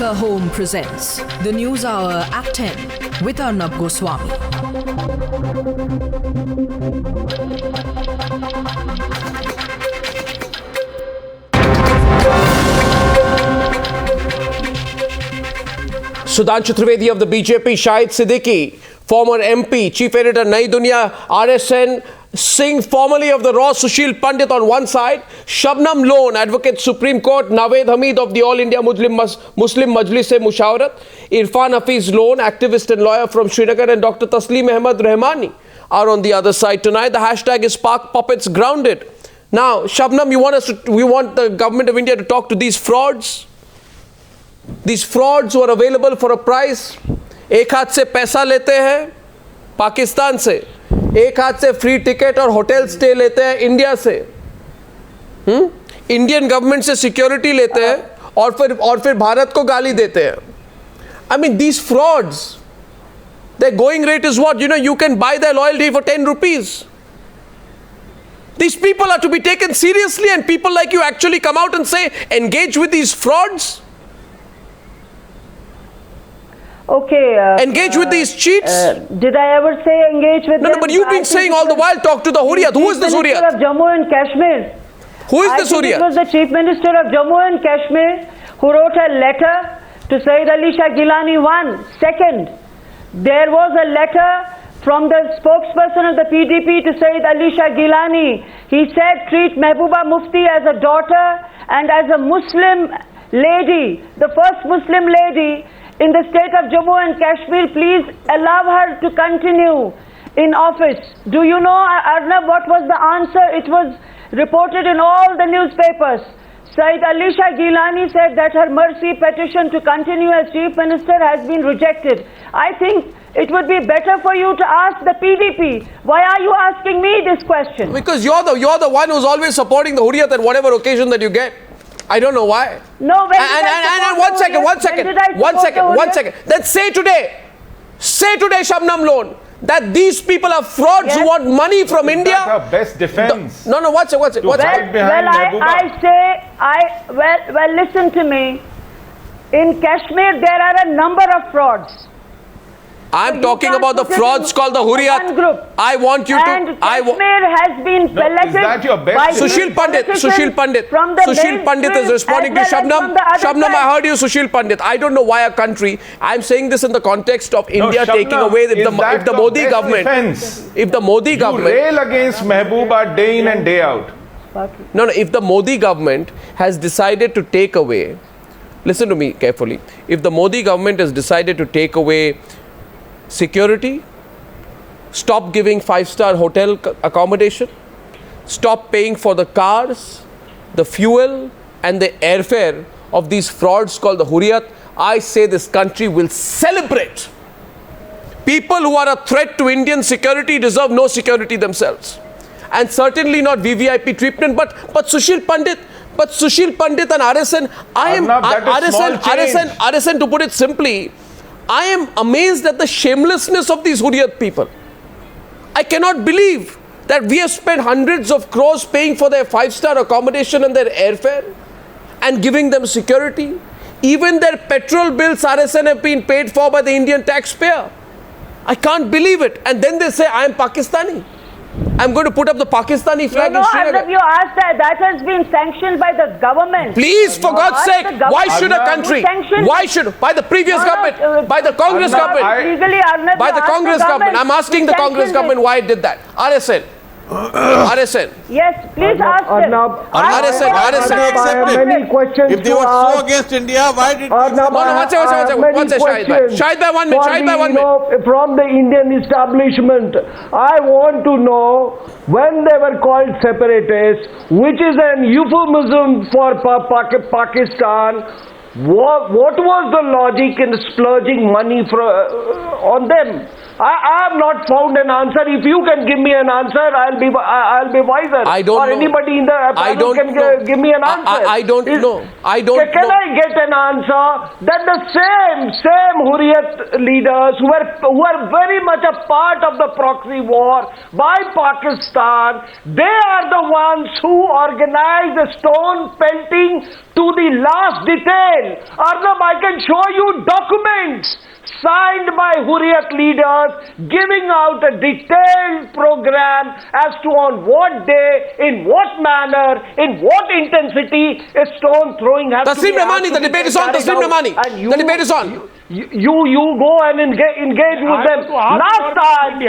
America Home presents the News Hour at 10 with Arnab Goswami. Sudhanshu Trivedi of the BJP, Shahid Siddiqui, former MP, Chief Editor, Nai Dunya, RSN, Singh, formerly of the Raw, Sushil Pandit on one side, Shabnam Lone, Advocate Supreme Court, Nawed Hamid of the All India Muslim Majlis-e-Mushawarat, Irfan Hafiz Lone, activist and lawyer from Srinagar, and Dr. Tasleem Ahmed Rahmani are on the other side tonight. The hashtag is Pak Puppets Grounded. Now, Shabnam, we want the government of India to talk to these frauds? These frauds who are available for a price. एक हाथ से पैसा लेते हैं पाकिस्तान से, एक हाथ से फ्री टिकट और होटल स्टे लेते हैं इंडिया से, इंडियन गवर्नमेंट से सिक्योरिटी लेते हैं और फिर भारत को गाली देते हैं. I mean, these frauds, their going rate is what? You can buy their loyalty for 10 rupees. These people are to be taken seriously, and people like you actually come out and say, engage with these frauds. Okay. Engage with these cheats. Did I ever say engage with them? No, but you've been saying all the while, talk to the Hurriyat. Who is this Chief Minister Hurriyat? of Jammu and Kashmir. Who is this Hurriyat? It was the Chief Minister of Jammu and Kashmir who wrote a letter to Syed Ali Shah Gilani. Second, there was a letter from the spokesperson of the PDP to Syed Ali Shah Gilani. He said, treat Mehbooba Mufti as a daughter and as a Muslim lady, the first Muslim lady in the state of Jammu and Kashmir. Please allow her to continue in office. Do you know, Arnab, what was the answer? It was reported in all the newspapers. Syed Ali Shah Gilani said that her mercy petition to continue as Chief Minister has been rejected. I think it would be better for you to ask the PDP. Why are you asking me this question? Because you're the one who's always supporting the Hurriyat at whatever occasion that you get. I don't know why. No, and one second. Then say today, Shabnam Lone, that these people are frauds who want money from India. That's our best defense. No, what's it? Well, listen to me. In Kashmir, there are a number of frauds. I'm talking about the frauds called the Hurriyat. I want you to. And Kashmir has been selected. Is that your best? By Sushil Pandit. From the Sushil Pandit is responding to Shabnam. Shabnam, I heard you, Sushil Pandit. I don't know why a country. I'm saying this in the context of India taking away if the Modi government. If the Modi government. You rail against Mehbooba day in and day out. No. If the Modi government has decided to take away, listen to me carefully. If the Modi government has decided to take away security, stop giving 5-star hotel accommodation, stop paying for the cars, the fuel and the airfare of these frauds called the Hurriyat, I say this country will celebrate. People who are a threat to Indian security deserve no security themselves, and certainly not VVIP treatment. But Sushil Pandit and RSN, RSN, to put it simply, I am amazed at the shamelessness of these Hurriyat people. I cannot believe that we have spent hundreds of crores paying for their 5-star accommodation and their airfare and giving them security. Even their petrol bills, RSN, have been paid for by the Indian taxpayer. I can't believe it. And then they say, I am Pakistani. I'm going to put up the Pakistani flag in Srinagar. You asked that has been sanctioned by the government. Please, for God's sake, why should a country, by the previous government, by the Congress government, by the Congress government, I'm asking the Congress government why it did that. RSN. Yes, please ask them. RSN. Many questions. If they were so against India, why did one second, Shahid bhai, 1 minute. From the Indian establishment, I want to know, when they were called separatists, which is an euphemism for Pakistan, what was the logic in splurging money on them? I have not found an answer. If you can give me an answer, I'll be wiser. I don't or know. anybody in the panel I don't can know. give me an answer. I don't know. I don't can know. I get an answer that the same Hurriyat leaders who are very much a part of the proxy war by Pakistan, they are the ones who organized the stone pelting to the last detail. Arnab, I can show you documents signed by Hurriyat leaders giving out a detailed program as to on what day, in what manner, in what intensity a stone throwing has to be. Taslim Rahmani, the debate is on. Taslim Rahmani, the debate is on. You go and engage with them. Last time,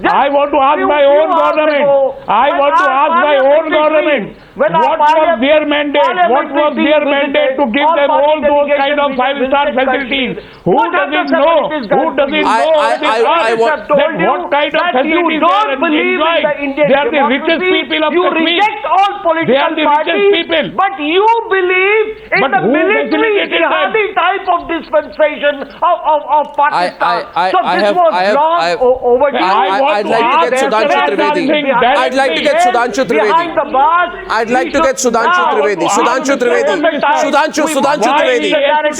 I want to ask my own government. I want to ask my own government. What was their mandate? What was their mandate to give them all those kind of five-star facilities? Who doesn't know? Who doesn't know? I want what kind of facilities they are enjoying? They are the richest people of You Kashmir. reject all They are political the richest parties, people. but you believe in But the who military facilitated them? jihadi type of dispensation of Pakistan. So this was long overdue. I'd like to get Sudhanshu Trivedi. I'd like to get Sudhanshu Trivedi. Behind the bars. I'd like to get Sudhanshu Trivedi. Sudhanshu Trivedi. Sudhanshu Trivedi.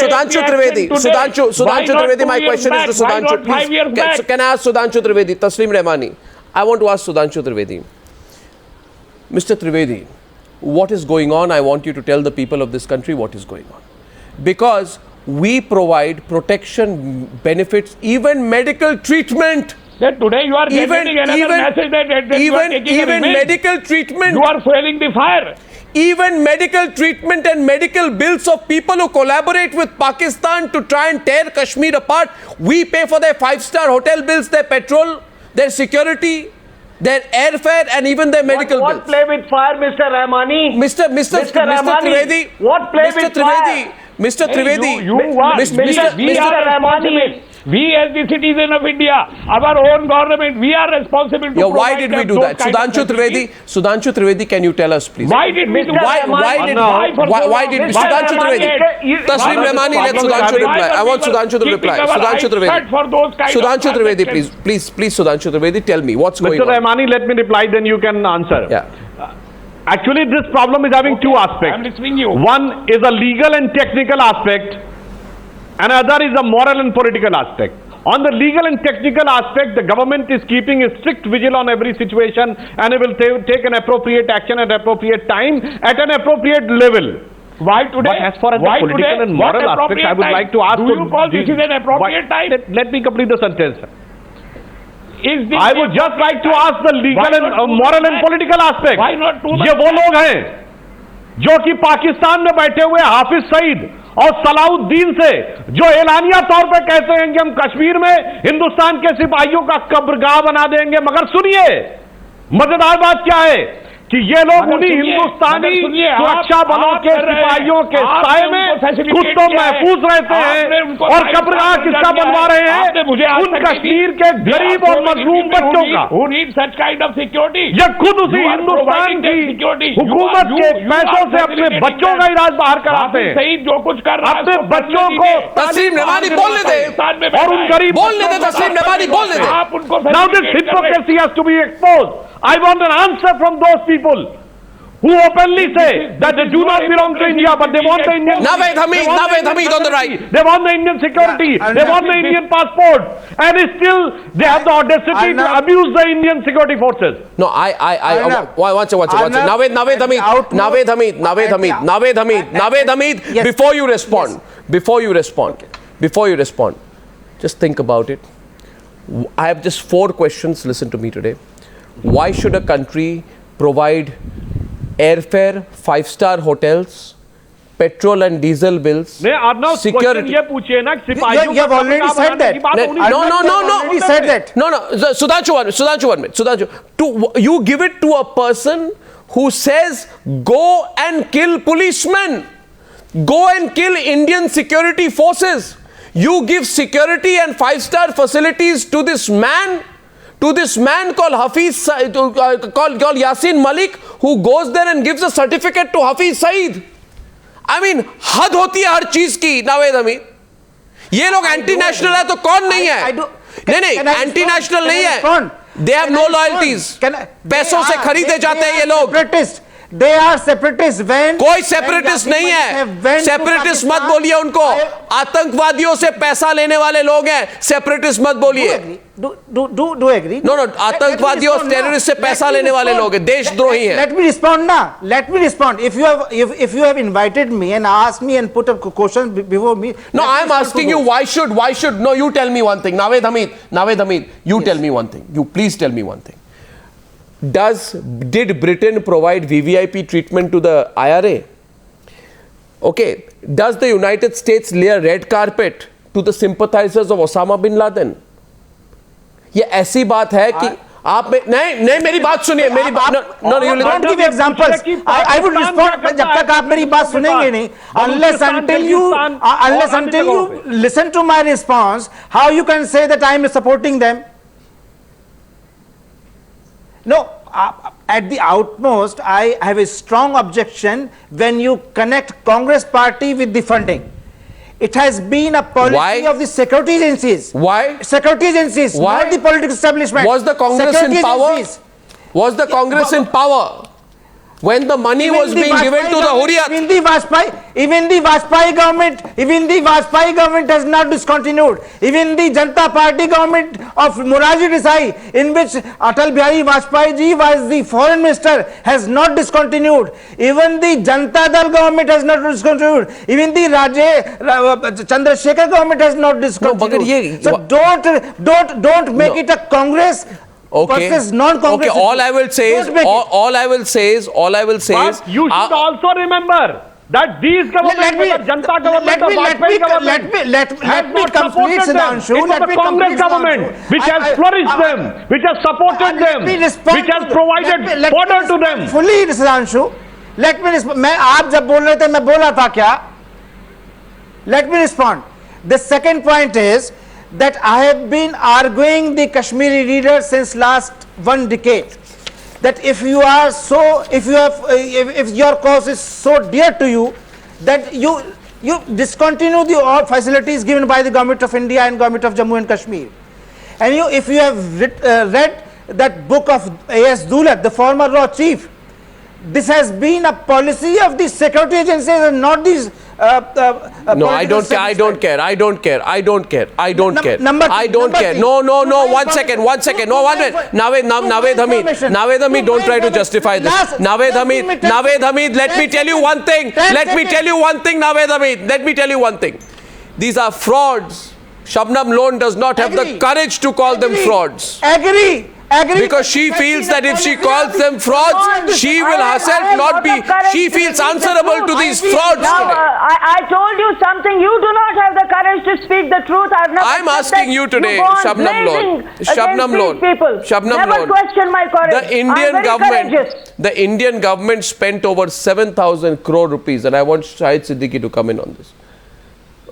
Sudhanshu Trivedi. Sudhanshu Trivedi. My question is to Sudhanshu. Please, can I ask Sudhanshu Trivedi? Taslim Rahmani. I want to ask Sudhanshu Trivedi. Mr. Trivedi, what is going on? I want you to tell the people of this country what is going on. Because we provide protection benefits, even medical treatment. That today you are getting another message that you are taking even medical treatment. You are fueling the fire. Even medical treatment and medical bills of people who collaborate with Pakistan to try and tear Kashmir apart. We pay for their five-star hotel bills, their petrol, their security, their airfare, and even their medical bills. What play with fire, Mr. Rahmani? Mr. Trivedi. What play with fire? Mr. Trivedi. Mr. Rahmani. We as the citizen of India, our own government, we are responsible to why did we do that? Sudhanshu Trivedi, can you tell us, please? Why did we do that? Why did Sudhanshu Trivedi? Taslim Rahmani, let Sudhanshu reply. I want Sudhanshu to reply. Sudhanshu Trivedi, please, Sudhanshu Trivedi, tell me what's going on. Mr. Rahmani, let me reply, then you can answer. Yeah. Actually, this problem is having two aspects. I'm listening you. One is a legal and technical aspect. Another is a moral and political aspect. On the legal and technical aspect, the government is keeping a strict vigil on every situation and it will take an appropriate action at appropriate time at an appropriate level. Why today? But as far as the political and moral aspect, I would like to ask... Do you call this is an appropriate time? Let me complete the sentence. I would just like to ask the legal and moral and political aspect. Why not too much? ये वो लोग हैं जो कि पाकिस्तान में बैठे हुए हाफिज सईद और सलाउद्दीन से जो एलानिया तौर पे कहते हैं कि हम कश्मीर में हिंदुस्तान के सिपाहियों का कब्रगाह बना देंगे, मगर सुनिए मजेदार बात क्या है कि ये लोग उन्हीं हिंदुस्तानी सुरक्षा बलों के सिपाहियों के साए में खुद तो महफूज रहते हैं और कब्रगाह किसका बनवा रहे हैं? उन कश्मीर के गरीब और मजलूम बच्चों का। ये खुद उसी हिंदुस्तान की हुकूमत के पैसों से अपने बच्चों का इलाज बाहर कराते हैं, जो कुछ कर रहा है अपने बच्चों को। तस्लीम रहमानी बोलने दे और उन गरीब बोलने दे तस्लीम रहमानी बोलने दे। आप उनको Now this hypocrisy has to be exposed. I want an answer from those people who openly say that they do not belong to India, but they want the Indian... Naved Hamid on the right. They want the Indian security. They want the Indian passport. And still, they have the audacity to abuse the Indian security forces. No, one second. Naved Hamid, before you respond, just think about it. I have just 4 questions. Listen to me today. Why should a country provide airfare, 5-star hotels, petrol and diesel bills, security? You have already said that. No. Said that. No. Sudhanshu, 1 minute. You give it to a person who says, go and kill policemen. Go and kill Indian security forces. You give security and 5-star facilities to this man called Hafiz, called Yasin Malik, who goes there and gives a certificate to Hafiz Saeed. I mean, हद होती है हर चीज की, नावेद हमीद। ये लोग anti national है तो कौन नहीं है? नहीं, एंटी नेशनल नहीं है, दे हैव नो लॉयल्टीज, पैसों से खरीदे जाते हैं ये लोग। They are separatists when कोई सेपरेटिस्ट नहीं है, सेपरेटिस्ट मत बोलिए उनको, आतंकवादियों से पैसा लेने वाले लोग हैं, सेपरेटिस्ट मत बोलिए। Do agree? नो, आतंकवादियों और टेररिस्ट से पैसा लेने वाले लोग हैं, देशद्रोही हैं। Let me respond now. Let me respond. If you have invited me and asked me and put a question before me. No, I am asking you why should, no, you tell me one thing. Naved Hamid, you tell me one thing. You please tell me one thing. Did Britain provide VVIP treatment to the IRA? Okay. Does the United States lay a red carpet to the sympathizers of Osama bin Laden? ये ऐसी बात है कि आप नहीं मेरी बात सुनिए, मेरी बात don't give examples. I would respond जब तक आप मेरी बात सुनेंगे नहीं, unless until you listen to my response, how you can say that I am supporting them? No, at the outmost, I have a strong objection when you connect Congress party with the funding. It has been a policy of the security agencies. Why? Security agencies, not the political establishment. Was the Congress in power? Was the Congress in power when the money was being given to the Hurriyat? Even the Vajpayee government has not discontinued. Even the Janata Party government of Morarji Desai, in which Atal Bihari Vajpayee ji was the foreign minister, has not discontinued. Even the Janata Dal government has not discontinued. Even the Chandrasekhar government has not discontinued. So don't make it a Congress. Okay. Non-Congress. Okay. All I will say is. But you should also remember that these governments, Janata government, let me complete, Sudhanshu. It was the Congress government which has flourished them, which has supported them, which has provided fodder to them. Fully, Sudhanshu. Let me respond. मैं आप जब बोल रहे थे मैं बोला था क्या? Let me respond. The second point is that I have been arguing the Kashmiri leaders since last 1 decade. That if your cause is so dear to you, that you discontinue the all facilities given by the government of India and government of Jammu and Kashmir. And if you have read that book of A.S. Dulat, the former raw chief, this has been a policy of the security agencies and not these. No, I don't care. I don't care. No. 1 second. No, 1 minute. Naved Hamid, don't try to justify this. Naved Hamid, let me tell you one thing. Naved Hamid, let me tell you one thing. These are frauds. Shabnam Lone does not have the courage to call them frauds. Agree. Because she feels that if she calls them frauds, she will herself not be. She feels answerable to these frauds. Now, I told you something. You do not have the courage to speak the truth. I'm asking you today, Shabnam Lone. Never question my courage. The Indian government spent over 7,000 crore rupees, and I want Shahid Siddiqui to come in on this.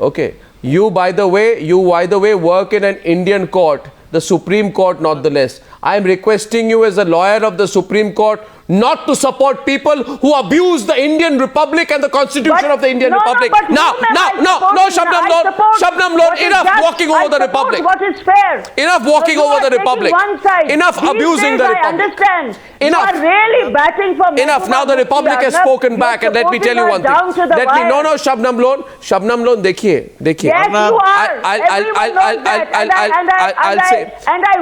Okay, you by the way work in an Indian court, the Supreme Court not the less. I am requesting you as a lawyer of the Supreme Court not to support people who abuse the Indian Republic and the Constitution of the Indian Republic. No, Shabnam Lone, enough walking over the Republic. What is fair? Enough walking over the Republic. Enough abusing the Republic. I understand. Enough. You are really batting for enough. Now the Republic has spoken back, and let me tell you one thing. No, Shabnam Lone, देखिए. Yes, you are.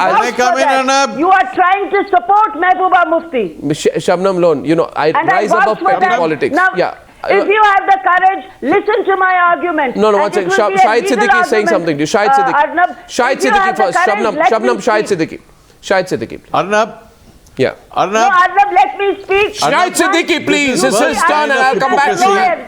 I'll come in, Arnab. You are trying to support Mehbooba Mufti. Shabnam Lone, I rise above petty politics. Now, if you have the courage, listen to my argument. No, 1 second. Shahid Siddiqui is saying something to you. Shahid Siddiqui first. Shabnam, Shahid Siddiqui. Arnab. Yeah. Arnab. No, Arnab, let me speak. Shahid Siddiqui, please. It's his turn and I'll come back to you.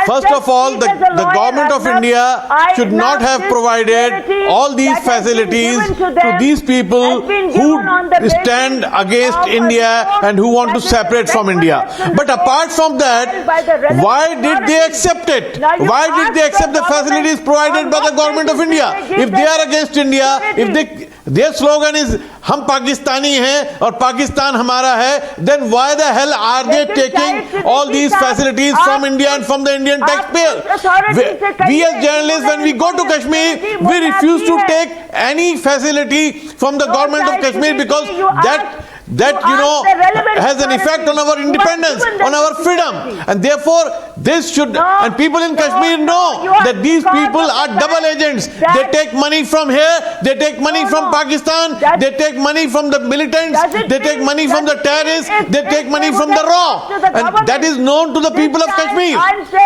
First of all, the government of India should not have provided all these facilities to these people who stand against India and who want to separate from India. But apart from that, why did they accept it? Why did they accept the facilities provided by the government of India? If they are against India, their slogan is हम पाकिस्तानी हैं और पाकिस्तान हमारा है, then why the hell are they taking all these facilities from India and from the Indian taxpayer? We as journalists, when we go to Kashmir, we refuse to take any facility from the government of Kashmir because that has an effect on our independence, on our freedom, and therefore this should, and people in Kashmir know that these people are double agents. They take money from here, they take money from Pakistan, they take money from the militants, they take money from the terrorists, they take money from the raw, and that is known to the people of Kashmir.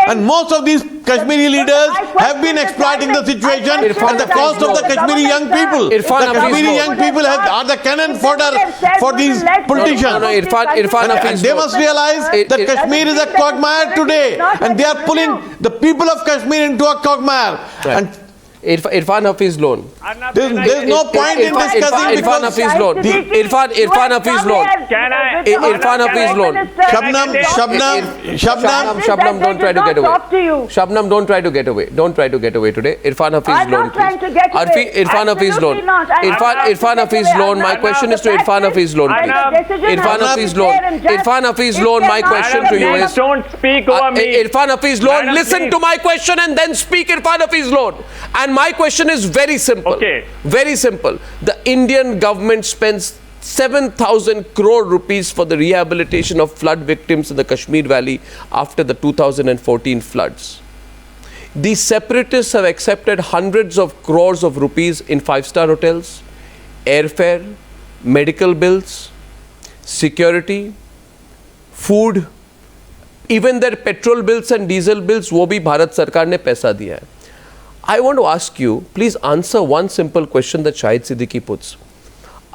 And most of these Kashmiri leaders have been exploiting the situation at the cost of the Kashmiri young people. The Kashmiri young people are the cannon fodder for these politicians. And they must realize that Kashmir is a quagmire today, and they are pulling the people of Kashmir into a quagmire. And Irfan Hafiz loan. There's no point in discussing Irfan Hafiz loan. Irfan Hafiz loan. Irfan Hafiz loan. Shabnam, don't try to get away. Shabnam, don't try to get away. Don't try to get away today. Irfan Hafiz loan, please. Irfan Hafiz loan. Irfan Hafiz loan. My question is to Irfan Hafiz loan, please. Irfan Hafiz loan. Irfan Hafiz loan. My question to you is. Don't speak over me. Irfan Hafiz loan. Listen to my question and then speak Irfan Hafiz loan. And my question is very simple. Okay. Very simple. The Indian government spends 7,000 crore rupees for the rehabilitation of flood victims in the Kashmir Valley after the 2014 floods. These separatists have accepted hundreds of crores of rupees in 5-star hotels, airfare, medical bills, security, food, even their petrol bills and diesel bills, वो भी भारत सरकार ने पैसा दिया है. I want to ask you, please answer one simple question that Shahid Siddiqui puts.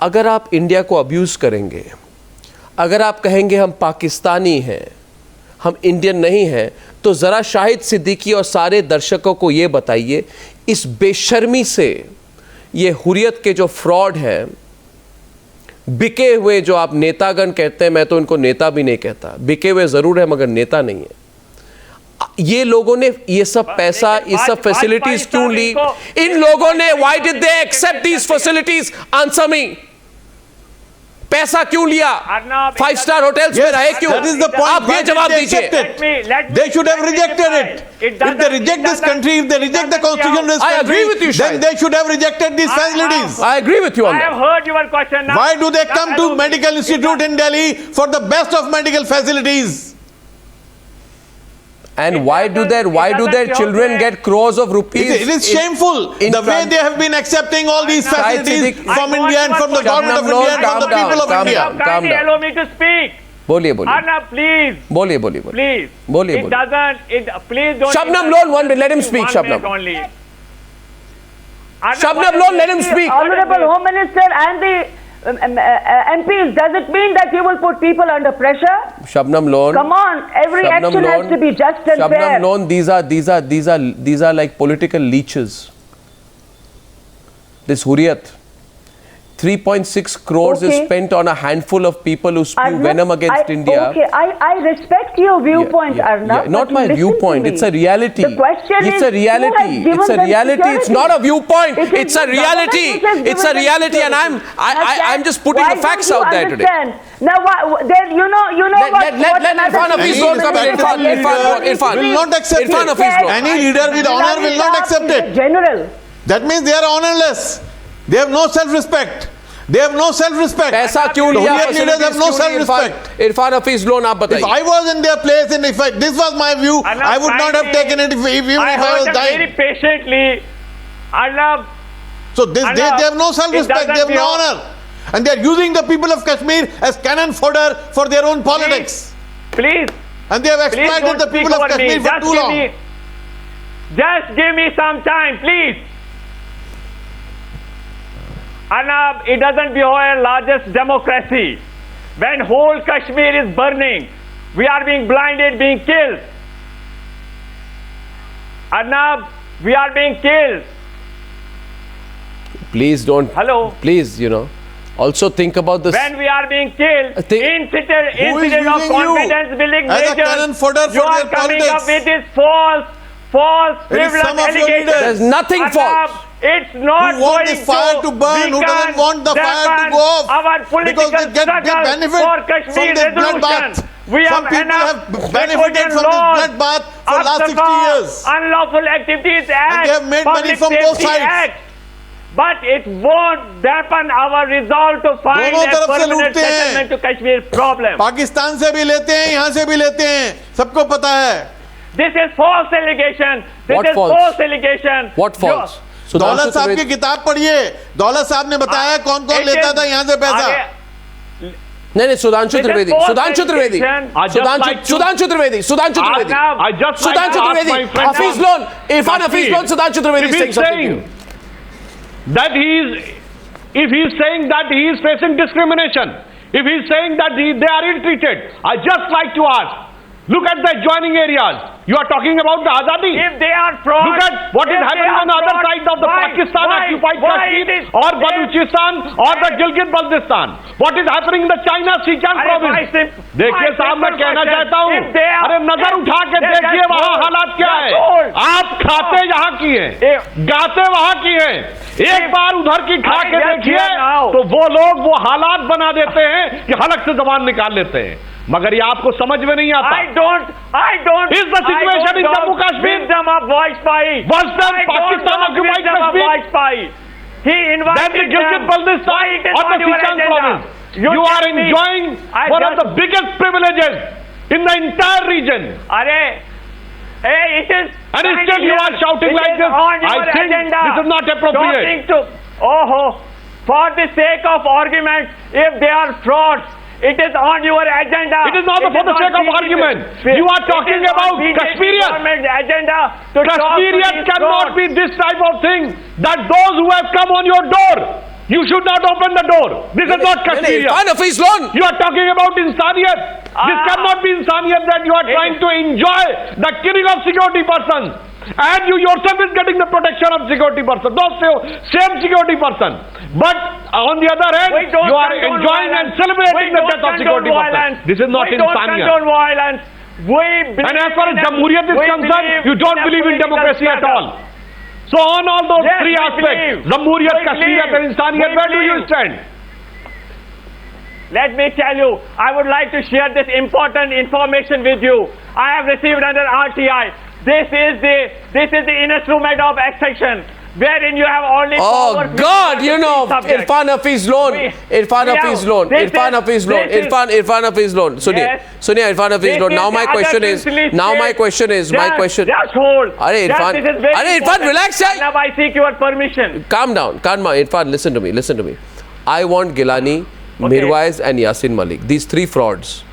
अगर आप India को अब्यूज़ करेंगे, अगर आप कहेंगे हम पाकिस्तानी हैं, हम इंडियन नहीं हैं, तो ज़रा शाहिद सिद्दीकी और सारे दर्शकों को ये बताइए, इस बेशर्मी से ये हुर्रियत के जो फ्रॉड हैं, बिके हुए जो आप नेतागण कहते हैं, मैं तो इनको नेता भी नहीं कहता, बिके हुए ज़रूर है मगर नेता नहीं है, ये लोगों ने ये सब पैसा, ये सब फैसिलिटीज क्यों ली? इन लोगों ने why did they accept these facilities? Answer me. पैसा क्यों लिया? 5-star hotels में रहे क्यों? आप ये जवाब दीजिए. They should have rejected it. If they reject this country, if they reject the constitution of this country, I agree with you, then they should have rejected these facilities. I agree with you on that. I have heard your question now. Why do they come to medical institute in Delhi for the best of medical facilities? And why do their children get crores of rupees? It is shameful the way they have been accepting all these facilities from India and from the government of India and from the people of India. Calm down. Allow me to speak. बोलिए. Arnab, please. बोलिए. Please. बोलिए. It doesn't. Please don't. Shabnam Lone, 1 minute. Let him speak. Shabnam. Shabnam Lone, let him speak. Honorable Home Minister and the MPs, does it mean that you will put people under pressure? Shabnam Lone. Come on, every action has to be just and fair. Shabnam Lone, these are like political leeches. This Hurriyat. 3.6 crores is spent on a handful of people who spew venom against India. Okay, I respect your viewpoint, Arnab. Not my viewpoint, it's a reality. The question it's a reality. It's a reality. It's not a viewpoint. It's a reality. It's a reality, and I'm just putting the facts out there today. Now, then you know what? Let Irfan Hafiz Lone come in. Irfan will not accept it. Any leader with honor will not accept it. General. That means they are honorless. They have no self-respect. They have no self-respect. पैसा क्यों लिया? Leaders have no self-respect. Irfan Hafiz Lone, आप बताइए. If I was in their place and if this was my view, I would not have taken it even if I was dying. Very patiently, Arnab. So they have no self-respect. They have no honor, and they are using the people of Kashmir as cannon fodder for their own politics. Please. And they have exploited the people of Kashmir for too long. Just give me some time, please. Arnab, it doesn't behoove largest democracy. When whole Kashmir is burning, we are being blinded, being killed. Arnab, we are being killed. Please don't. Hello. Please, also think about this. When we are being killed, instead of confidence building measures, you are coming up with this false, frivolous allegations. There's nothing false. It's not who want going this fire to burn, who doesn't want the fire to go off, our political because they struggle benefit for from Kashmir this resolution. bloodbath. We Some have people enough have benefited from this laws, bloodbath for the last 60 years. Unlawful Activities Act, And they have made money Public from both Safety sides. Act. But it won't dampen our resolve to find दोनों a तरफ से permanent लूटते हैं। settlement to Kashmir problem. Pakistan से भी लेते हैं, यहाँ से भी लेते हैं, सबको पता है। This is false allegation. This What is false? false allegation. What false? दौलत साहब की किताब पढ़िए, दौलत साहब ने बताया कौन कौन लेता था यहाँ से पैसा। नहीं, Sudhanshu Trivedi, Sudhanshu Trivedi, Sudhanshu Trivedi, Sudhanshu Trivedi, Sudhanshu Trivedi, Hafiz loan, Irfan Hafiz loan, Sudanshu Trivedi is saying something. That if he is saying that he is facing discrimination, if he is saying that they are ill-treated, I just like to ask, look at the adjoining areas. You are talking about the Azadi. If they are fraud, look at what is happening on the other side of the Pakistan-occupied Kashmir or Baluchistan or the Gilgit-Baltistan. What is happening in the China Xinjiang province? देखिए साहब, मैं कहना चाहता हूँ, अरे नजर उठा के देखिए वहाँ हालात क्या है। आप खाते यहाँ की हैं, गाते वहाँ की हैं, एक बार उधर की खा के देखिए तो वो लोग वो हालात बना देते हैं कि हलक से जबान निकाल लेते हैं, मगर ये आपको समझ में नहीं आता। I don't. Is the situation in Jammu Kashmir them up Vajpayee? Worse than Pakistan occupied Kashmir? He invited Then the Gilgit-Baltistan or the Xinjiang province. You are enjoying one of the biggest privileges in the entire region. It is. And still you are shouting like this. I think this is not appropriate. For the sake of argument, if they are frauds, it is on your agenda. It is not for the sake of argument. You are talking about Kashmirians. Kashmirians cannot be this type of thing, that those who have come on your door, you should not open the door. This is not Kashmir. You are talking about insaniyat. This cannot be insaniyat, that you are trying to enjoy the killing of security persons. And you yourself is getting the protection of security person, those same security person. But on the other hand, you are enjoying and celebrating the death of security person. This is not insaniyat. And as far as Jamhuriyat is concerned, you don't believe in democracy at all. So on all those three aspects, Jamhuriyat, Kashmiriyat and Insaniyat, where do you stand? Let me tell you, I would like to share this important information with you. I have received under RTI. This is the instrument of exception, wherein you have only. Oh God, you know, Irfan Hafiz loan, Irfan Hafiz loan. Sunia, Irfan Hafiz loan. Now my question is, Just hold. Irfan, relax, now I seek your permission. Calm down, Irfan, listen to me. I want Gilani, Mirwais and Yasin Malik. These three frauds.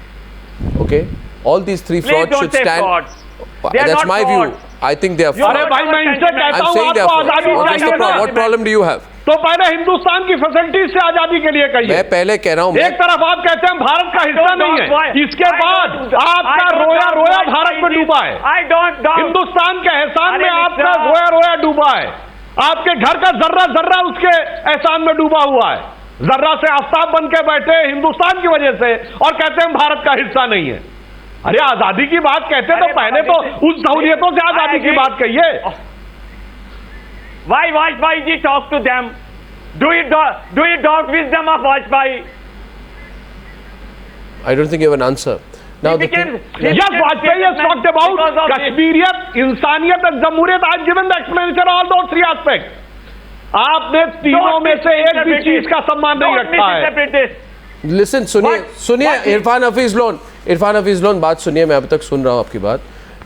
Okay, all these three frauds should stand. Frauds. That's my view. I think they are frauds. I'm saying they are frauds. What problem do you have? तो पहले हिंदुस्तान की facilities से आजादी के लिए कहिए। मैं पहले कह रहा हूँ, एक तरफ आप कहते हैं भारत का हिस्सा नहीं है, इसके बाद आपका रोया रोया भारत में डूबा है। हिंदुस्तान के एहसान में आपका रोया रोया डूबा है, आपके घर का जर्रा जर्रा उसके एहसान में डूबा हुआ है। जर्रा से आफ्ताब बन के बैठे हिंदुस्तान की वजह से और कहते हैं भारत का हिस्सा नहीं है। अरे आजादी की बात कहते हैं तो पहले तो उस सहूलियतों से आजादी की बात कहिए। Why Vajpayee ji talk to them? Do you doubt wisdom of Vajpayee? I don't think you have an answer. Now yes, Vajpayee has talked about Kashmiriyat, Insaniyat and Jamhuriyat. I have given the explanation all those three aspects. आपने तीनों में से एक भी चीज का सम्मान नहीं रखा है। Listen, सुनिए इरफान हफीज लोन बात सुनिए। मैं अब तक सुन रहा हूँ आपकी बात।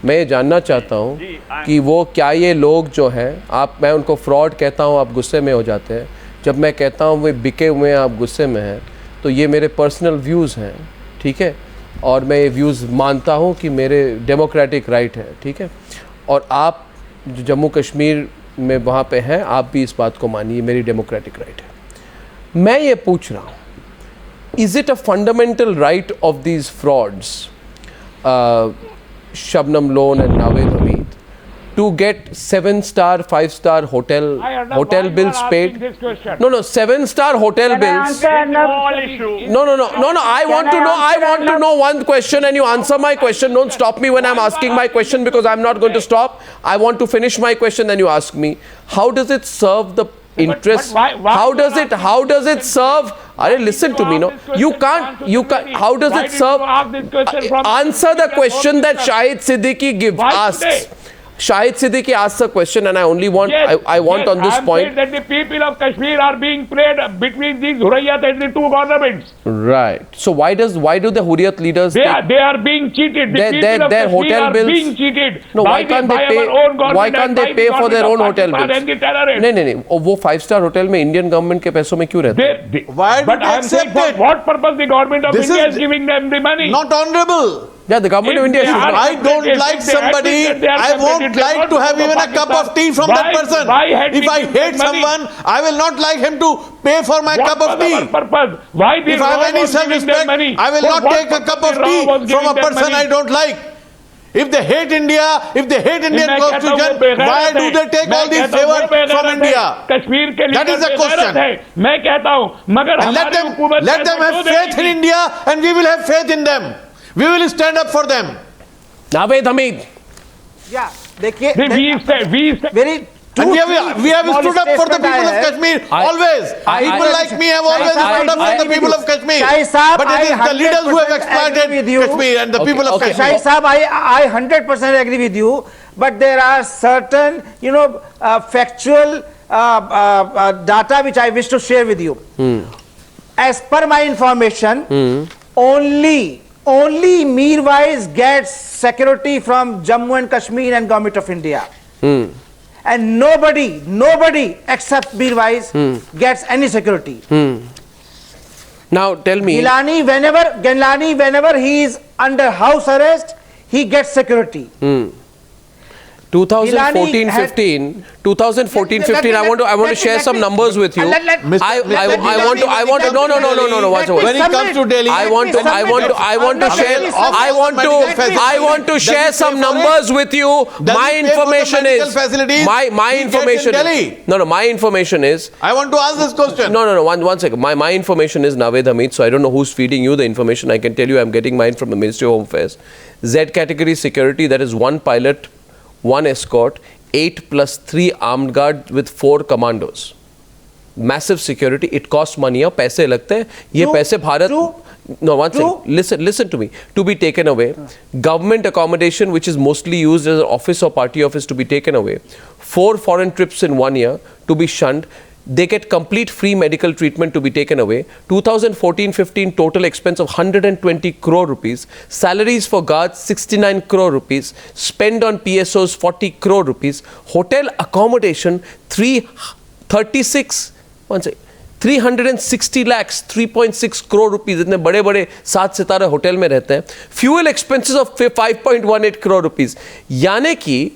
मैं ये जानना चाहता हूँ कि वो क्या ये लोग जो हैं, मैं उनको फ्रॉड कहता हूँ, आप गुस्से में हो जाते हैं। जब मैं कहता हूँ वे बिके हुए हैं, आप गुस्से में हैं, तो ये मेरे पर्सनल व्यूज़ हैं, ठीक है, और मैं ये व्यूज़ मानता हूँ कि मेरे डेमोक्रेटिक राइट है, ठीक है। और आप जो जम्मू कश्मीर में वहाँ पे हैं, आप भी इस बात को मानिए, मेरी डेमोक्रेटिक राइट है। मैं ये पूछ रहा हूँ, is it a fundamental right of these frauds, Shabnam Loan and Nawaz Hamid, to get 7-star, 5-star hotel bills paid? This question. No, 7-star hotel bills. No. I want to know one question and you answer my question. Don't stop me when I'm asking my question because I'm not going to stop. I want to finish my question, then you ask me. How does it serve the interest? How does it serve? Listen to me, no. You can't. How does it serve? Answer the question that Shahid Siddiqui asks. Shahid Siddiqui asks a question, and I only want. I want on this point that the people of Kashmir are being played between these Hurriyat and the two governments. Right. So why do the Hurriyat leaders? They are being cheated. The people of Kashmir hotel are bills being cheated. No, why can't they pay? Why can't they pay for their own hotel bills? नहीं. वो 5-star hotel में Indian government के पैसों में क्यों रहते हैं? Why do they accept it? For what purpose the government of India is giving them the money? Not honorable. Yeah, the government of India should. I don't like somebody. I won't like to have even a cup of tea from that person. If I hate someone, I will not like him to pay for my cup of tea. Why if I have any self-respect, I will not take a cup of tea from a person I don't like. If they hate India, if they hate Indian constitution, why do they take all these favors from India? That is the question. And let them have faith in India, and we will have faith in them. We will stand up for them. Naved Hamid. Yeah, देखिए. Very. And we have stood up for the people of Kashmir always. People like me have always stood up for the people of Kashmir. But it is the leaders who have exploited Kashmir and the people of Kashmir. Shahid Saab, I 100% agree with you. But there are certain, factual data which I wish to share with you. As per my information, only Mirwais gets security from Jammu and Kashmir and Government of India. And nobody except Mirwais gets any security. Now tell me. Gilani, whenever he is under house arrest, he gets security. 2014-15, I want to share some numbers with you. I want to no. When he comes to Delhi, I want to share some numbers with you. My information is my information is. I want to ask this question. No. One second. My information is Naved Hamid, so I don't know who's feeding you the information. I can tell you I'm getting mine from the Ministry of Home Affairs. Z category security, that is 1 pilot, 1 escort, 8 plus 3 armed guard with 4 commandos. Massive security. It costs money. पैसे लगते हैं. ये पैसे Bharat. No, one second. Listen to me. To be taken away. Government accommodation, which is mostly used as an office or party office, to be taken away. 4 foreign trips in 1 year to be shunned. They get complete free medical treatment to be taken away. 2014-15 total expense of 120 crore rupees. Salaries for guards 69 crore rupees. Spend on PSOs 40 crore rupees. Hotel accommodation 360 lakhs, 3.6 crore rupees. इतने बड़े 7 सितारे hotel में रहते हैं. Fuel expenses of 5.18 crore rupees. यानी कि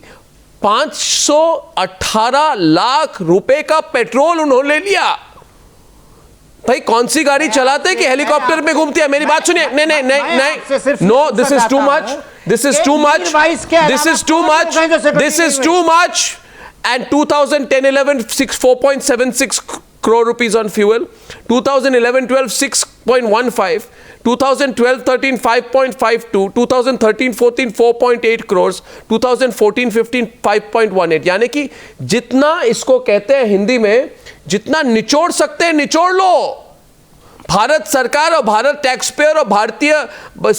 518 लाख रुपए का पेट्रोल उन्होंने ले लिया. भाई कौन सी गाड़ी चलाते हैं कि हेलीकॉप्टर में घूमती है? मेरी बात सुनिए. नहीं. No, this is too much. This is too much. And 2010-11, 4.76 crore rupees on fuel. 2011-12, 6.15. 2012-13, 5.52. 2013-14, 4.8 crores. 2014-15, 5.18. यानी कि जितना इसको कहते हैं हिंदी में, जितना निचोड़ सकते हैं निचोड़ लो. भारत सरकार और भारत टैक्स पेयर और भारतीय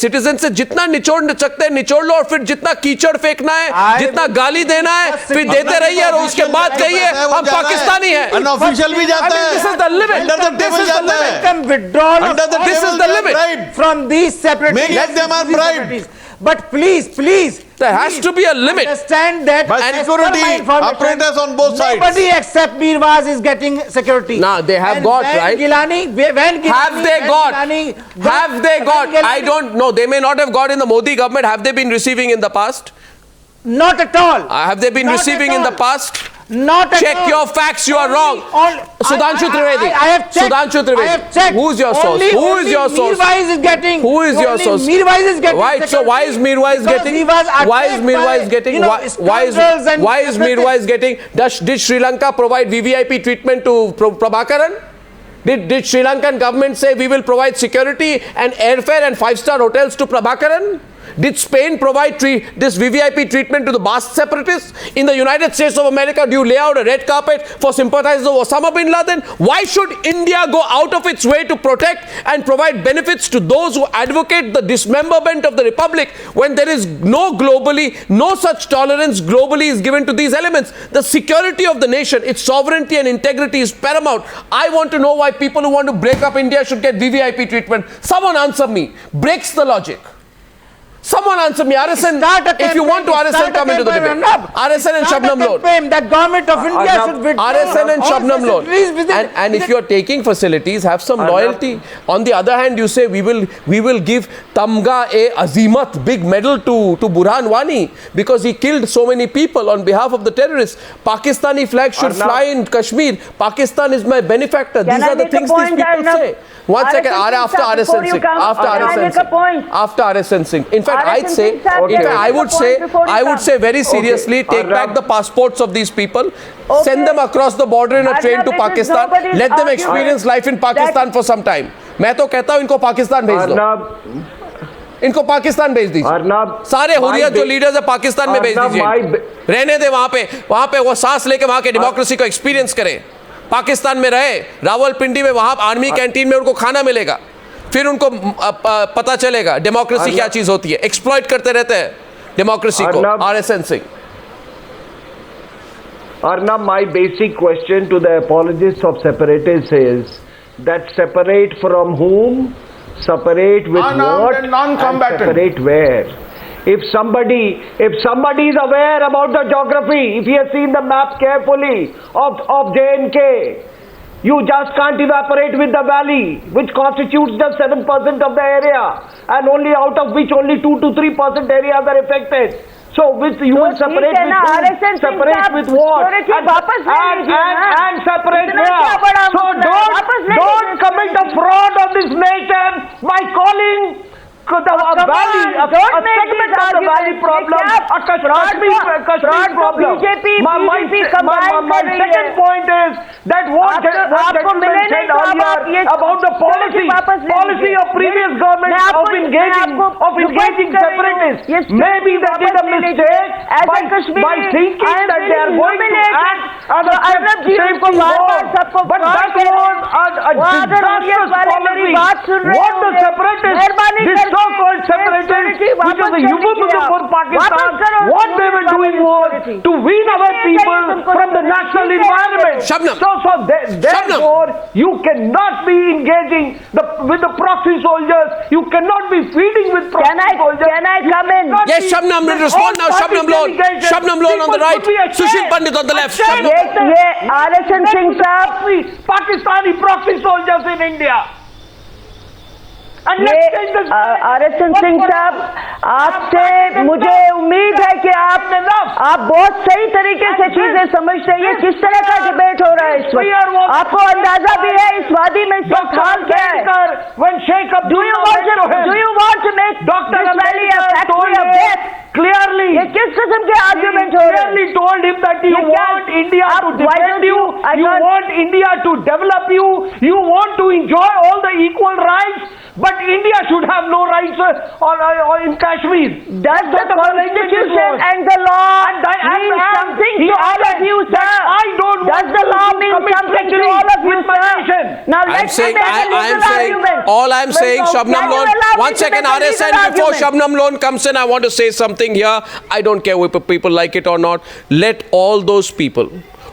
सिटीजन से जितना निचोड़ सकते हैं निचोड़ लो. और फिर जितना कीचड़ फेंकना है, जितना गाली देना है, फिर देते रहिए और उसके बाद कहिए हम पाकिस्तानी हैं. अनऑफिशियल भी जाता है. This is the limit. Under the table जाता है. Withdrawal Under the this is the limit from these separate. Let them are bribed. But please. There has to be a limit. Understand that. But security apparatus on both sides. Nobody except Mirwais is getting security. Now they have got, right? Have they got? I don't know. They may not have got in the Modi government. Have they been receiving in the past? Not at all. Have they been receiving in the past? Not at Check all. your facts, you are wrong. Sudhanshu Trivedi. I have checked. Sudhanshu Trivedi. I have checked. Who's your source? Who is your source? Mirwais is getting. Who is your source? Mirwais is getting. Right. So why is Mirwais Because getting? he was Why is attacked Mirwais by, getting? you know, Why is scoundrels and why is Mirwais getting? Did Sri Lanka provide VVIP treatment to Prabhakaran? Did Sri Lankan government say we will provide security and airfare and 5-star hotels to Prabhakaran? Did Spain provide this VVIP treatment to the Basque separatists? In the United States of America, do you lay out a red carpet for sympathizers of Osama bin Laden? Why should India go out of its way to protect and provide benefits to those who advocate the dismemberment of the republic when there is no such tolerance globally is given to these elements? The security of the nation, its sovereignty and integrity is paramount. I want to know why people who want to break up India should get VVIP treatment. Someone answer me. Breaks the logic. Someone answer me. RSN, if you want to RSN, come into the debate. RSN and Shabnam Lone. That government of India should withdraw RSN and Shabnam Lone. And if you are taking facilities, have some loyalty. On the other hand, you say we will give Tamga-e-Azimat big medal to Burhan Wani because he killed so many people on behalf of the terrorists. Pakistani flag should fly in Kashmir. Pakistan is my benefactor. These are the things these people say. One second, after RSN Singh. After RSN Singh. In fact, I would say very seriously, take back the passports of these people, send them across the border in a train to Pakistan, let them experience life in Pakistan for some time. मैं तो कहता हूँ इनको पाकिस्तान भेज दो, इनको पाकिस्तान भेज दीजिए, सारे हुर्रियत जो लीडर्स है पाकिस्तान में भेज दीजिए, रहने दे वहाँ पे वो सांस लेके वहाँ के डेमोक्रेसी को एक्सपीरियंस करें, पाकिस्तान में रहे, रावलपिंडी में वहाँ आर्मी कैंटीन में उनको खाना मिलेगा, फिर उनको पता चलेगा डेमोक्रेसी क्या चीज होती है, एक्सप्लॉइट करते रहते हैं डेमोक्रेसी को। RSN Singh. Arnab, my basic question to the apologists of separatists is that separate from whom, separate with what, and separate where? If somebody is aware about the geography, if he has seen the map carefully of J&K, you just can't evaporate with the valley, which constitutes just 7% of the area, and only out of which only 2 to 3% areas are affected. So, you will separate with whom? Separate with what? And separate where? So, don't commit a fraud on this nation by calling the valley, a segment of the valley problem, a Kashmir problem. My second point is that what gentleman said earlier about the policy of previous governments of engaging separatists. Maybe they did a mistake by thinking that they are going to act as a safety wall. But that was a disastrous policy. What the separatists, so-called separatists, which is the Yugoslavia for Pakistan, what they were doing was to wean away people from the national environment. Therefore, you cannot be engaging with the proxy soldiers. You cannot be feeding with proxy soldiers. Can I come in? Yes, Shabnam, respond now. Shabnam Lone on the right, Sushil Pandit on the left. RSN Singh Saab, Pakistani proxy soldiers in India. RSN Singh साहब, आपसे मुझे उम्मीद है कि आप बहुत सही तरीके से चीजें समझते हैं। ये किस तरह का डिबेट हो रहा है इस वक्त, आपको अंदाजा भी है इस वादी में हाल क्या है? Do you want to make this valley a factory of death? Clearly, ये किस किस्म के आर्गुमेंट हो रहे हैं? Clearly told him that you want India to defend you, you want India to develop you, you want to enjoy all the equal rights, but India should have no rights in Kashmir. Does the Constitution and the law mean something to all of you, sir? Does the law mean something to all of you, sir? Now let's make a legal argument. All I'm saying, Shabnam Lone, one second, RSN, before Shabnam Lone comes in, I want to say something here. I don't care whether people like it or not. Let all those people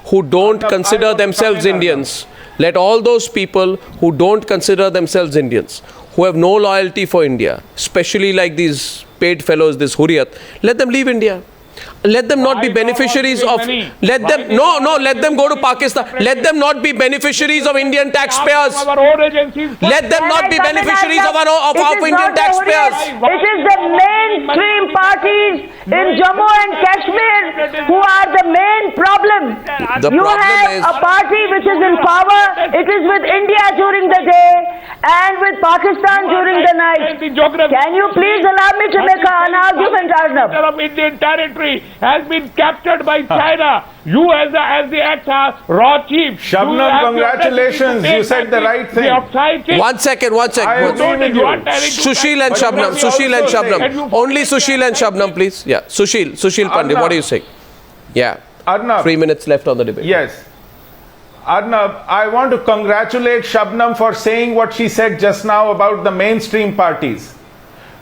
who don't consider themselves Indians, let all those people who don't consider themselves Indians, who have no loyalty for India, especially like these paid fellows, this Hurriyat, let them leave India. let them not be beneficiaries of, let them go to Pakistan. Let them not be beneficiaries of Indian taxpayers. Our own agencies. Let them not be beneficiaries of our Indian taxpayers. It is the mainstream parties in Jammu and Kashmir who are the main problem. You have a party which is in power. It is with India during the day and with Pakistan during the night. Can you please allow me to make an argument, Arnab? Of Indian territory has been captured by China. You as the ex-raw chief. Shabnam, congratulations. You said the right thing. One second. Sushil and Shabnam. Only Sushil and Shabnam, please. Yeah, Sushil Pandey, what do you say? Yeah. Arnab. 3 minutes left on the debate. Yes. Arnab, I want to congratulate Shabnam for saying what she said just now about the mainstream parties.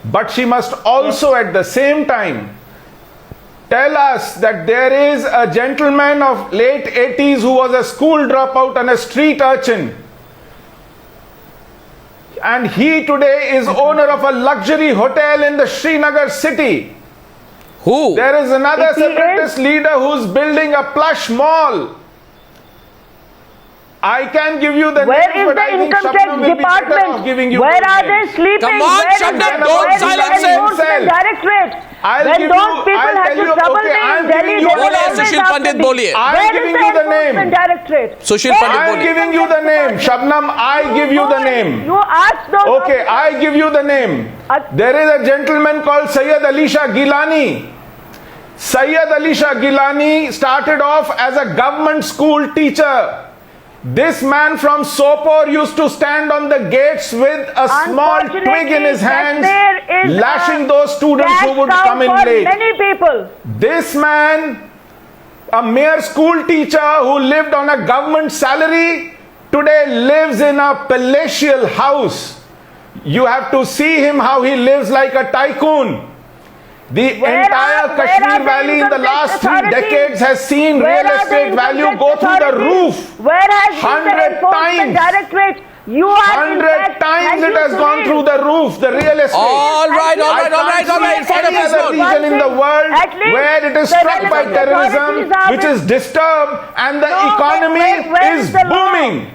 But she must also at the same time tell us that there is a gentleman of late 80s who was a school dropout and a street urchin. And he today is owner of a luxury hotel in the Srinagar city. Who? There is another separatist leader who's building a plush mall. I can give you the Where name, is but the I think income Shabnam tax will be better off department? giving you Where those are they names. sleeping? Come on, Where is Shabnam, the don't silence him. enforcement directorate? I'll When give those you- people I'll had tell to you- trouble okay, me I'm in Delhi, giving they you- were Boliye, always Sushil after Pandit, me. boliye. I'm Where is giving the you the name. enforcement directorate? Sushil Where Pandit, is I'm boliye. giving you the name. Shabnam, I give you the name. You ask those. Okay, I give you the name. There is a gentleman called Syed Ali Shah Gilani. Syed Ali Shah Gilani started off as a government school teacher. This man from Sopore used to stand on the gates with a small twig in his hands, lashing those students who would come in late. Many people. This man, a mere school teacher who lived on a government salary, today lives in a palatial house. You have to see him how he lives like a tycoon. The entire Kashmir Valley in the last 3 decades has seen real estate value go through the roof. Where has 100 times. Directorate? You are 100 times it has gone through the roof, the real estate. All right. I can't see any other region in the world where it is struck by terrorism, which is disturbed, and the economy is booming.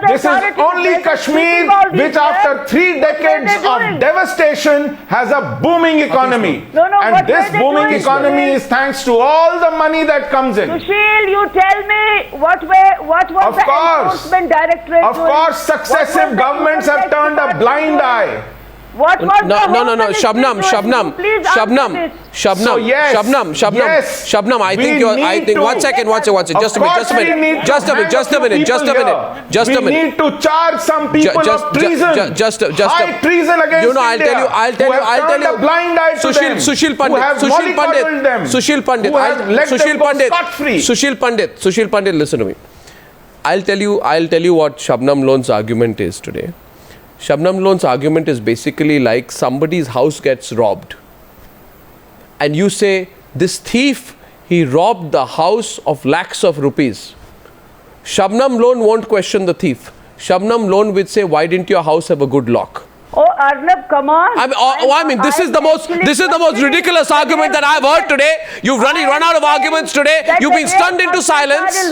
This is only Kashmir, which after 3 decades of devastation has a booming economy. And this booming economy is thanks to all the money that comes in. Sushil, you tell me what was the enforcement directorate Of doing? course, successive governments have turned a blind eye. What was No, Shabnam. So yes, Shabnam, I think one second, just a minute. We need to charge some people of treason. High treason against You know, I'll tell you. Who have turned a blind eye to them. Sushil Who have mollycoddled them. Sushil Pandit, Who have let them go scot-free. Sushil Pandit, listen to me. I'll tell you what Shabnam Lone's argument is today. Shabnam Lone's argument is basically like somebody's house gets robbed. And you say, this thief, he robbed the house of lakhs of rupees. Shabnam Lone won't question the thief. Shabnam Lone will say, why didn't your house have a good lock? Oh, Arnab, come on. This is the most ridiculous argument that I've heard today. You've run out of arguments today. You've been stunned into silence.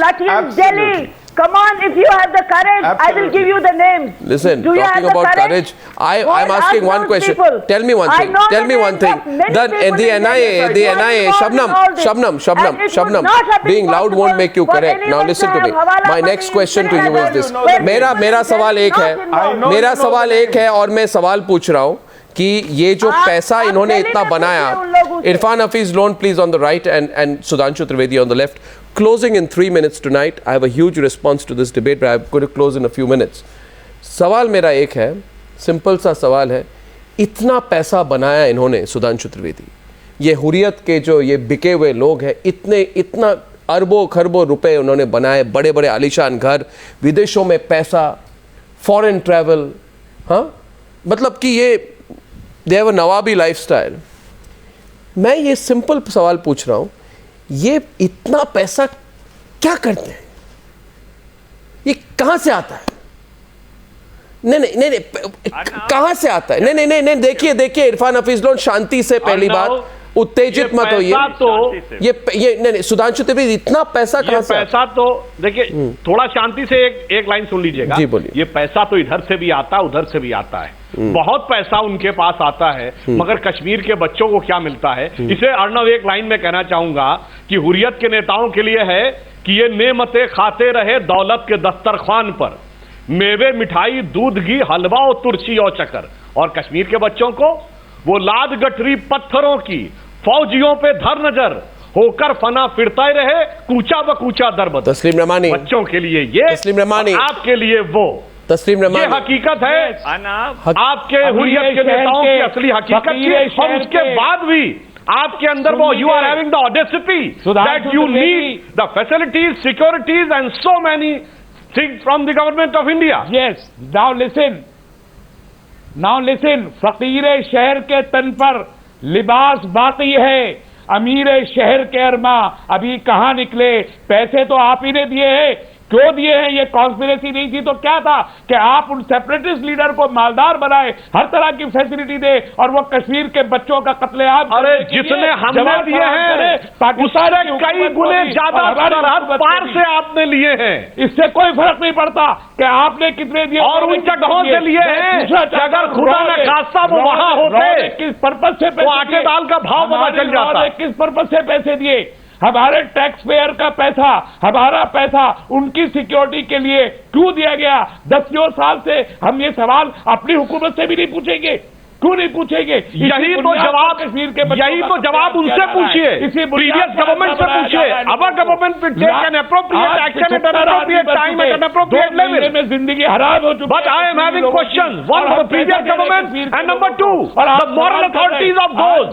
Delhi. Come on, if you have the courage, I will give you the names. Listen, talking about courage, I'm asking one question. Tell me one thing. The NIA, Shabnam, being loud won't make you correct. Now listen to me. My next question to you is this. मेरा सवाल एक है और मैं सवाल पूछ रहा हूँ कि ये जो पैसा इन्होंने इतना बनाया, Irfan Hafeez loan please on the right and Sudhanshu Trivedi on the left. Closing in 3 minutes tonight. I have a huge response to this debate, but I'm going to close in a few minutes. सवाल मेरा एक है, simple सा सवाल है, इतना पैसा बनाया इन्होंने सुधांशु त्रिवेदी, ये हुर्रियत के जो ये बिके हुए लोग हैं, इतना अरबों खरबों रुपए उन्होंने बनाए, बड़े बड़े आलीशान घर, विदेशों में पैसा, फॉरेन ट्रैवल, हाँ, मतलब कि ये दे हैव अ नवाबी लाइफस्टाइल. मैं ये सिंपल सवाल पूछ रहा हूँ, ये इतना पैसा क्या करते हैं? ये कहां से आता है? नहीं, कहां से आता है? नहीं, देखिए इरफान हफीज लोन, शांति से पहली बात उत्तेजित मत होइए। ये नहीं सुधांशु त्रिवेदी, इतना पैसा कहां से? पैसा तो देखिए, थोड़ा शांति से एक लाइन सुन लीजिएगा। जी बोलिए। ये पैसा तो इधर से भी आता है, उधर से भी आता है, बहुत पैसा उनके पास आता है, मगर कश्मीर के बच्चों को क्या मिलता है? इसे अर्णव एक लाइन में कहना चाहूंगा कि हुर्रियत के नेताओं के लिए है कि ये नेमतें खाते रहे दौलत के दस्तरखान पर, मेवे मिठाई दूध घी हलवा और तुरसी और चकर, और कश्मीर के बच्चों को वो लाद गठरी पत्थरों की फौजियों पे धर नजर होकर फना फिरता रहे कूचा व कूचा दरबदर। तस्लीम रमानी, बच्चों के लिए ये, तस्लीम रमानी, आपके लिए वो। तस्लीम रमानी, ये हकीकत है, आपके हुर्रियत के नेताओं की असली हकीकत, और उसके बाद भी आपके अंदर वो you are having the audacity that you need the facilities, securities and so many things from the government of India. Yes, now listen, फकीर शहर के तन पर लिबास बाकी है, अमीर शहर के अरमा अभी कहां निकले। पैसे तो आप ही ने दिए हैं, क्यों दिए हैं? ये कॉन्स्पिरेसी नहीं थी तो क्या था कि आप उन सेपरेटिस्ट लीडर को मालदार बनाए, हर तरह की फैसिलिटी दे, और वो कश्मीर के बच्चों का कत्लेआम। अरे जितने हमने दिए हैं पाकिस्तान कई गुने ज्यादा सरहद पार से आपने लिए हैं, इससे कोई फर्क नहीं पड़ता कि आपने कितने दिए और उन जगहों से लिए हैं। अगर खुदा न खास्ता वो वहां होते, किस पर्पज से तो आटे दाल का भाव पता चल जाता। किस पर्पज से पैसे दिए? हमारे टैक्स पेयर का पैसा, हमारा पैसा उनकी सिक्योरिटी के लिए क्यों दिया गया? 10 साल से हम ये सवाल अपनी हुकूमत से भी नहीं पूछेंगे, क्यों नहीं पूछेंगे? यही तो जवाब उनसे पूछिए, प्रीवियस गवर्नमेंट से पूछिए। Our government will take an appropriate action at an appropriate time at an appropriate level. में जिंदगी हराम हो चुकी है। But I am having questions, one for the previous government and number 2 the moral authorities of those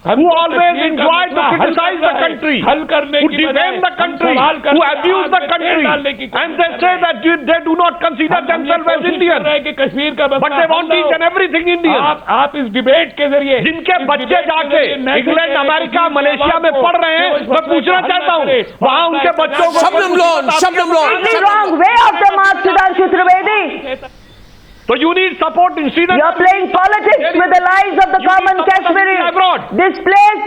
who always enjoy to criticize the country, who defame the country, who abuse the country, and they say that they do not consider themselves as Indian, but they want each and everything Indian. आप इस debate के जरिए जिनके बच्चे जाके England, America, Malaysia में पढ़ रहे हैं, मैं पूछना चाहता हूँ वहाँ उनके बच्चों को Shabnam loan wrong way of the mark, Sudhanshu Trivedi. So you need support in Sri Lanka. You are playing politics with the lives of the common Kashmiris. This place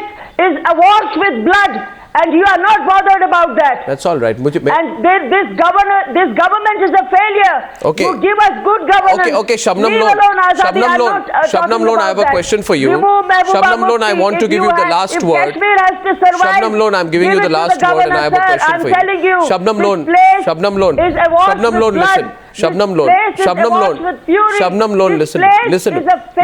is awash with blood, and you are not bothered about that. That's all right. And this government is a failure. Okay. You give us good governance. Okay. Shabnam Loan, I have a question for you. Shabnam Loan, I want to give you the last word. Kashmir has to survive. Shabnam Loan, I'm giving you the last word, and I have a question for you. I'm telling you. Shabnam Loan, listen. Shabnam Loan, listen. Shabnam Loan, listen. Please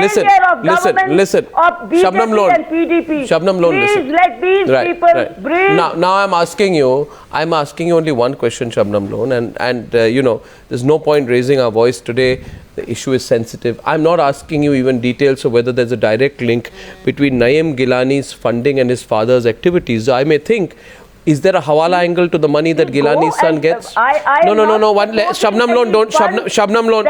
let these people breathe. Now I'm asking you only one question, Shabnam Loan, and there's no point raising our voice today. The issue is sensitive. I'm not asking you even details of whether there's a direct link between Naeem Gilani's funding and his father's activities. I may think, is there a hawala angle to the money that Gilani's son gets? No. Shabnam Loan, don't. Shabnam Loan.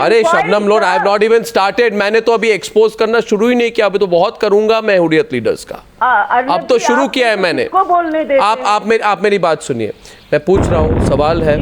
अरे Shabnam Loan, I have not even started. मैंने तो अभी expose करना शुरू ही नहीं किया, अभी तो बहुत करूंगा मैं हुर्रियत लीडर्स का। अब तो शुरू किया है मैंने। आप मेरी बात सुनिए, मैं पूछ रहा हूँ, सवाल है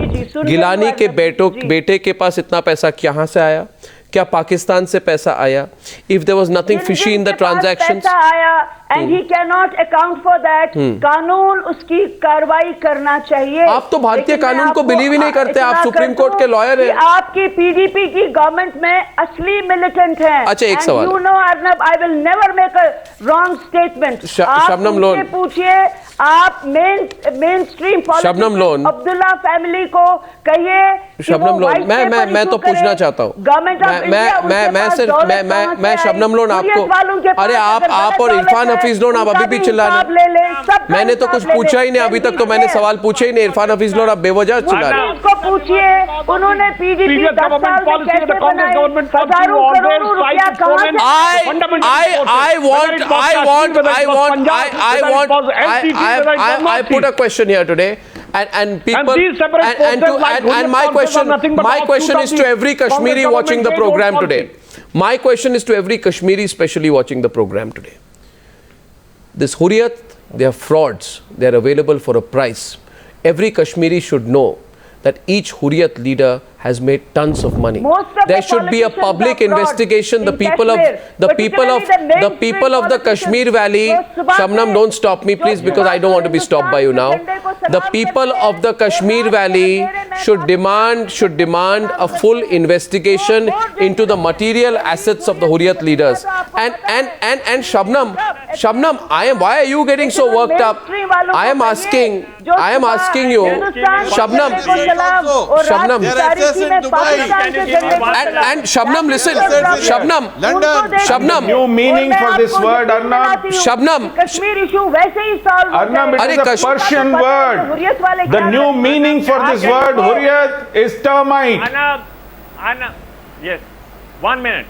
गिलानी के बेटे के पास इतना पैसा कहाँ से आया? क्या पाकिस्तान से पैसा आया? If there was nothing fishy in the transactions, पैसा आया and he cannot account for that. कानून उसकी कार्रवाई करना चाहिए। आप तो भारतीय कानून को बिलीव ही नहीं करते, आप सुप्रीम कोर्ट के लॉयर हैं। आपकी पीडीपी की गवर्नमेंट में असली मिलिटेंट हैं। अच्छा, एक सवाल। You know, Arnab, I will never make a wrong statement. Shabnam loan पूछिए, आप main stream Shabnam loan Abdullah family को कहिए। शबनम लोन, मैं तो पूछना चाहता हूँ, मैं शबनम लोन आपको, अरे आप और इरफान हफीज लोन आप अभी भी चिल्ला रहे। मैंने तो कुछ पूछा ही नहीं अभी तक, तो मैंने सवाल पूछे ही नहीं। इरफान हफीज लोन आप बेवजह चिल्ला रहे। उसको पूछिए, उन्होंने पीडीपी 10 साल में कैसे बनाई, हजारों करोड़ों रुपया कहां से? I put a question here today, and people, and my question is to every Kashmiri watching the program today. My question is to every Kashmiri especially watching the program today. This Hurriyat, they are frauds. They are available for a price. Every Kashmiri should know that each Hurriyat leader has made tons of money. Most of There the should be a politicians public are fraud investigation. The in people of Kashmir, the people of particularly the the people of the mainstream Kashmir Valley. politicians. Shabnam, don't stop me, please, because I don't want to be stopped by you now. The people of the Kashmir Valley should demand a full investigation into the material assets of the Hurriyat leaders. And Shabnam, why are you getting so worked up? I am asking you, Shabnam, and Shabnam, listen, Shabnam, New meaning for this word, Arnab. Shabnam, Kashmir issue वैसे ही solve हो Arnab, जाएगा। it is a Persian word. The new meaning for this word, Hurriyat, is termite. Anab, yes, 1 minute.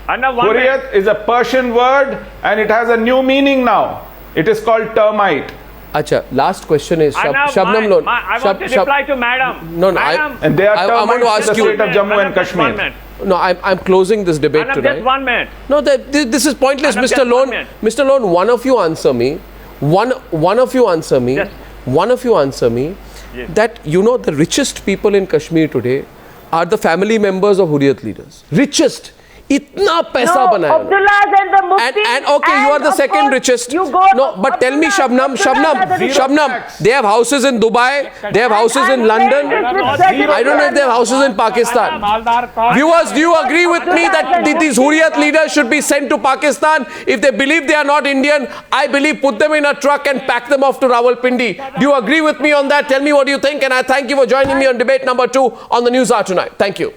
Anab, 1 minute. Hurriyat is a Persian word and it has a new meaning now. It is called termite. Acha, last question is Shabnam Lone. I want to reply to madam. No, Madam, And they are I want to termites ask in the you. state of Jammu and just 1 Kashmir. minute. No, I'm closing this debate Anab, tonight. just 1 minute. No, this is pointless, Anab, Mr. just 1 Lone. minute. Mr. Lone, one of you answer me. One of you answer me. Yes. One of you answer me. Yes. That the richest people in Kashmir today are the family members of Hurriyat leaders. Richest. Itna paisa banaya. Abdullahs and the Muftis. And okay, you are the of second course, richest. You go No, but tell me, Abdullahs are the Shabnam, they have houses in Dubai, they have houses in London. I don't know if they have houses in Pakistan. Viewers, do you agree with me that these Hurriyat leaders should be sent to Pakistan? If they believe they are not Indian, I believe put them in a truck and pack them off to Rawalpindi. Do you agree with me on that? Tell me what you think, and I thank you for joining me on debate number 2 on the News Hour tonight. Thank you.